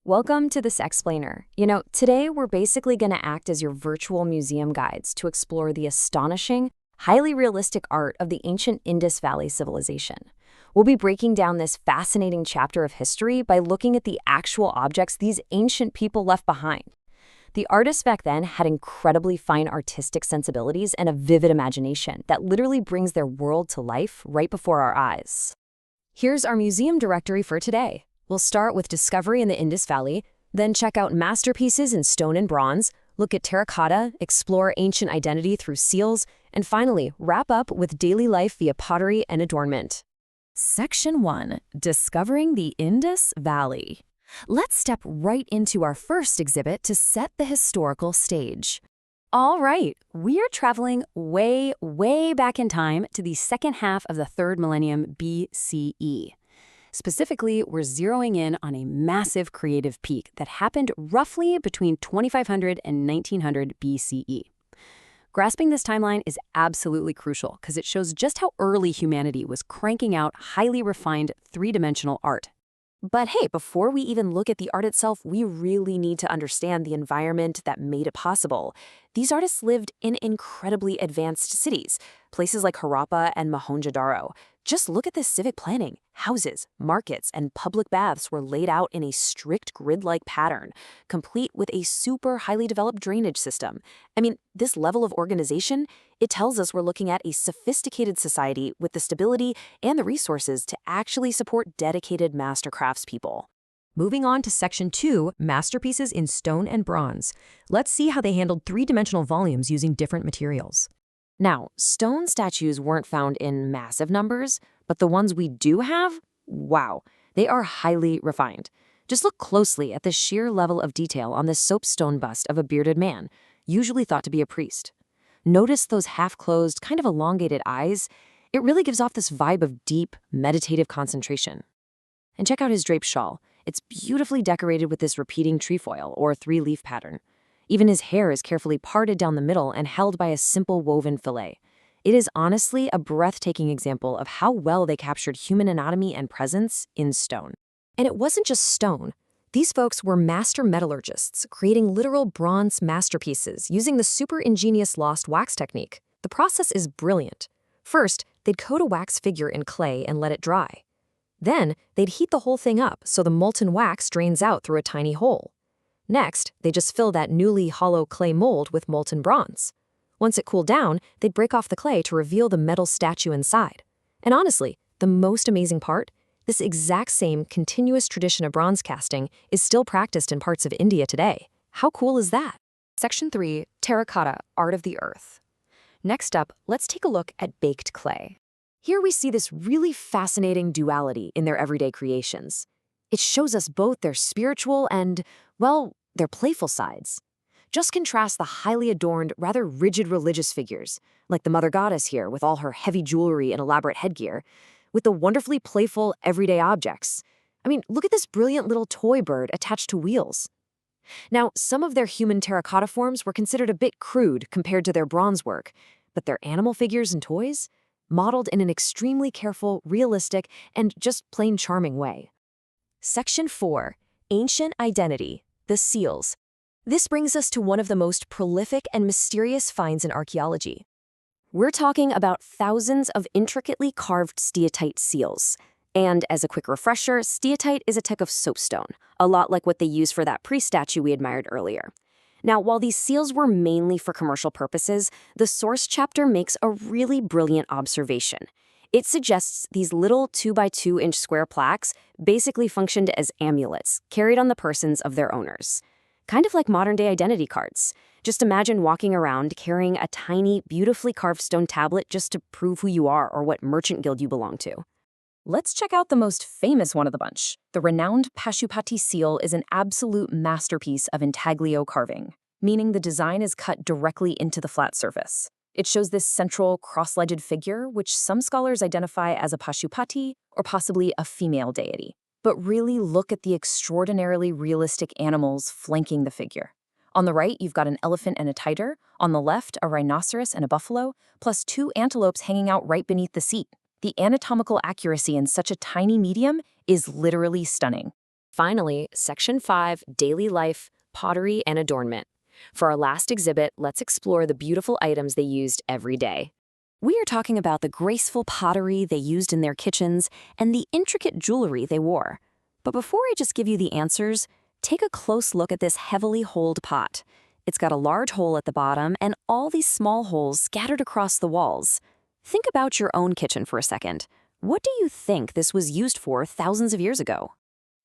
Welcome to this explainer. Today we're basically going to act as your virtual museum guides to explore the astonishing, highly realistic art of the ancient Indus Valley civilization. We'll be breaking down this fascinating chapter of history by looking at the actual objects these ancient people left behind. The artists back then had incredibly fine artistic sensibilities and a vivid imagination that literally brings their world to life right before our eyes. Here's our museum directory for today. We'll start with discovery in the Indus Valley, then check out masterpieces in stone and bronze, look at terracotta, explore ancient identity through seals, and finally, wrap up with daily life via pottery and adornment. Section 1. Discovering the Indus Valley. Let's step right into our first exhibit to set the historical stage. All right, we are traveling way back in time to the second half of the 3rd millennium BCE. Specifically, we're zeroing in on a massive creative peak that happened roughly between 2500 and 1900 BCE. Grasping this timeline is absolutely crucial because it shows just how early humanity was cranking out highly refined three-dimensional art. But hey, before we even look at the art itself, we really need to understand the environment that made it possible. These artists lived in incredibly advanced cities, places like Harappa and Mohenjo-daro. Just look at this civic planning. Houses, markets, and public baths were laid out in a strict grid-like pattern, complete with a super highly developed drainage system. This level of organization, it tells us we're looking at a sophisticated society with the stability and the resources to actually support dedicated master craftspeople. Moving on to Section 2, masterpieces in stone and bronze. Let's see how they handled three-dimensional volumes using different materials. Now, stone statues weren't found in massive numbers, but the ones we do have, wow, they are highly refined. Just look closely at the sheer level of detail on this soapstone bust of a bearded man, usually thought to be a priest. Notice those half-closed, kind of elongated eyes. It really gives off this vibe of deep, meditative concentration. And check out his draped shawl. It's beautifully decorated with this repeating trefoil or three-leaf pattern. Even his hair is carefully parted down the middle and held by a simple woven fillet. It is honestly a breathtaking example of how well they captured human anatomy and presence in stone. And it wasn't just stone. These folks were master metallurgists, creating literal bronze masterpieces using the super ingenious lost wax technique. The process is brilliant. First, they'd coat a wax figure in clay and let it dry. Then, they'd heat the whole thing up so the molten wax drains out through a tiny hole. Next, they just fill that newly hollow clay mold with molten bronze. Once it cooled down, they'd break off the clay to reveal the metal statue inside. And honestly, the most amazing part? This exact same continuous tradition of bronze casting is still practiced in parts of India today. How cool is that? Section 3, Terracotta, Art of the Earth. Next up, let's take a look at baked clay. Here we see this really fascinating duality in their everyday creations. It shows us both their spiritual and, well, their playful sides. Just contrast the highly adorned, rather rigid religious figures, like the Mother Goddess here with all her heavy jewelry and elaborate headgear, with the wonderfully playful everyday objects. Look at this brilliant little toy bird attached to wheels. Now, some of their human terracotta forms were considered a bit crude compared to their bronze work, but their animal figures and toys, modeled in an extremely careful, realistic, and just plain charming way. Section 4, Ancient Identity, the Seals. This brings us to one of the most prolific and mysterious finds in archaeology. We're talking about thousands of intricately carved steatite seals. And as a quick refresher, steatite is a type of soapstone, a lot like what they use for that priest statue we admired earlier. Now, while these seals were mainly for commercial purposes, the source chapter makes a really brilliant observation. It suggests these little 2x2-inch square plaques basically functioned as amulets carried on the persons of their owners. Kind of like modern-day identity cards. Just imagine walking around carrying a tiny, beautifully carved stone tablet just to prove who you are or what merchant guild you belong to. Let's check out the most famous one of the bunch. The renowned Pashupati seal is an absolute masterpiece of intaglio carving, meaning the design is cut directly into the flat surface. It shows this central cross-legged figure, which some scholars identify as a Pashupati or possibly a female deity. But really look at the extraordinarily realistic animals flanking the figure. On the right, you've got an elephant and a tiger. On the left, a rhinoceros and a buffalo, plus 2 antelopes hanging out right beneath the seat. The anatomical accuracy in such a tiny medium is literally stunning. Finally, Section 5, Daily Life, Pottery and Adornment. For our last exhibit, let's explore the beautiful items they used every day. We are talking about the graceful pottery they used in their kitchens and the intricate jewelry they wore. But before I just give you the answers, take a close look at this heavily holed pot. It's got a large hole at the bottom and all these small holes scattered across the walls. Think about your own kitchen for a second. What do you think this was used for thousands of years ago?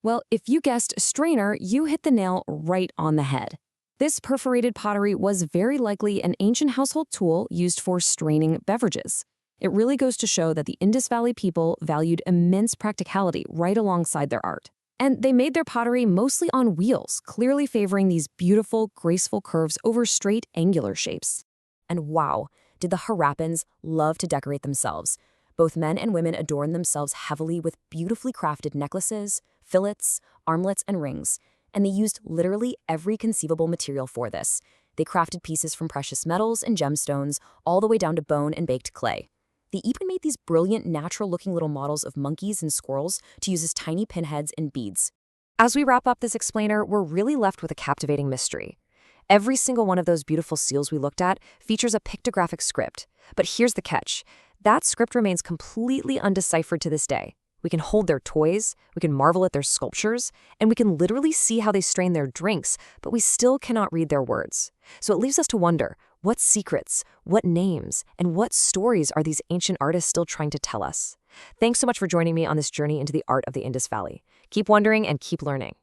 Well, if you guessed strainer, you hit the nail right on the head. This perforated pottery was very likely an ancient household tool used for straining beverages. It really goes to show that the Indus Valley people valued immense practicality right alongside their art. And they made their pottery mostly on wheels, clearly favoring these beautiful, graceful curves over straight, angular shapes. And wow, did the Harappans love to decorate themselves. Both men and women adorned themselves heavily with beautifully crafted necklaces, fillets, armlets, and rings. And they used literally every conceivable material for this. They crafted pieces from precious metals and gemstones, all the way down to bone and baked clay. They even made these brilliant, natural-looking little models of monkeys and squirrels to use as tiny pinheads and beads. As we wrap up this explainer, we're really left with a captivating mystery. Every single one of those beautiful seals we looked at features a pictographic script. But here's the catch. That script remains completely undeciphered to this day. We can hold their toys, we can marvel at their sculptures, and we can literally see how they strain their drinks, but we still cannot read their words. So it leaves us to wonder, what secrets, what names, and what stories are these ancient artists still trying to tell us? Thanks so much for joining me on this journey into the art of the Indus Valley. Keep wondering and keep learning.